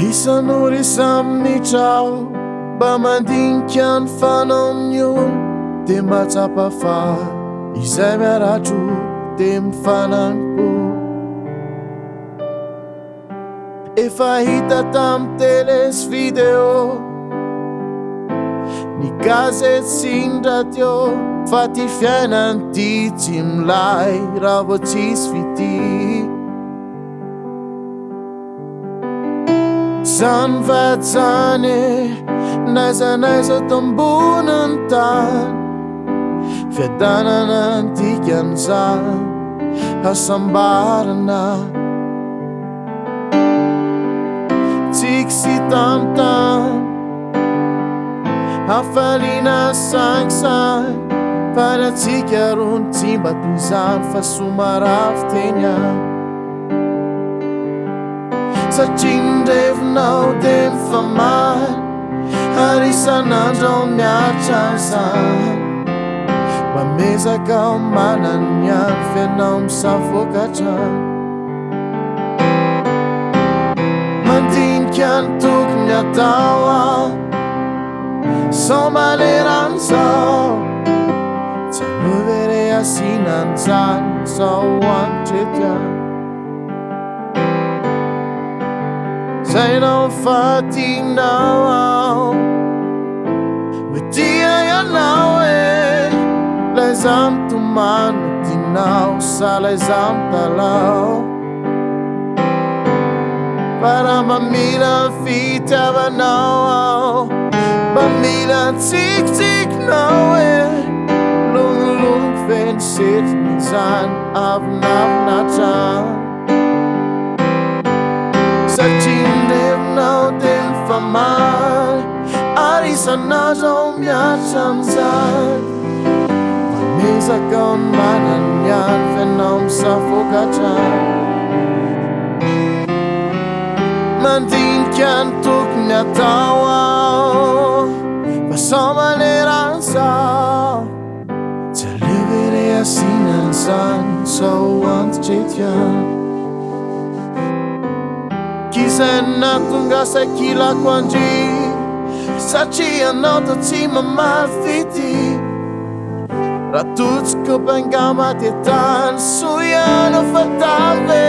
Isan'ora isa-minitra mba mandinika ny fanaon'ny dia nahatsapa fa izay miara-droa dia mifanankim-po. Efa hita tamin'ny tele sy vidéo, ny gazety sy ny radio, fa ty fiainana ty tsy milay raha vao tsisy fitia. Zany vady zany aiza to ambonin'ny tany, fiainana ny dikan'izany hasambarana. Tsika sy tamin'ny hafaliana sangisangy, fa ny atsika roa ny tsy mba toy izany fa somarafiteny. Satria ndrevinao dia mifamaly, ary isan'andro miatra izany. Mamezaka ao manany any fiainao misafoka hatrany. Mandinika ny tokony atao aho, sao maleran'izao. Tsy alovery isan'andininy sao 𝐄𝐑𝐋𝐀𝐙𝐀𝐿. Zay nao fatinao aho, vidia ianao lay za mitomany tinao sa lay za mitalao. Para mamila fitiavanao aho, mamila tsikitsikinao longolongo feno setiny zany avinavina hatrany. Satria ndrevinao dia mifamaly, ary isan'andro miatra amin'izany. Mamezaka ao ny manany any fiainao misafoka hatrany. Mandinika ny tokony atao aho, fa sao maleran'izao. Tsy alevery isan'andininy sao 𝐄𝐑𝐋𝐀𝐙𝐀𝐿. Izay nahatonga 𝐄𝐑𝐋𝐀𝐙𝐀𝐀 satria anao to tsy mamaly fity. Raha totsiko mpangama dia tany soianao fatave.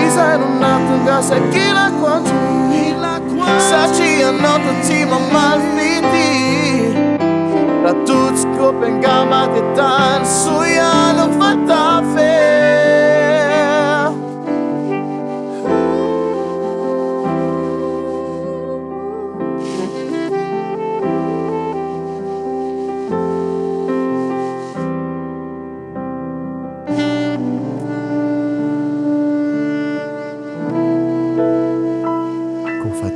Izay no nahatonga 𝐄𝐑𝐋𝐀𝐙𝐀𝐾 satria anao to tsy mamaly fity. Raha totsiko mpangama dia tany soianao fatave. KôFA.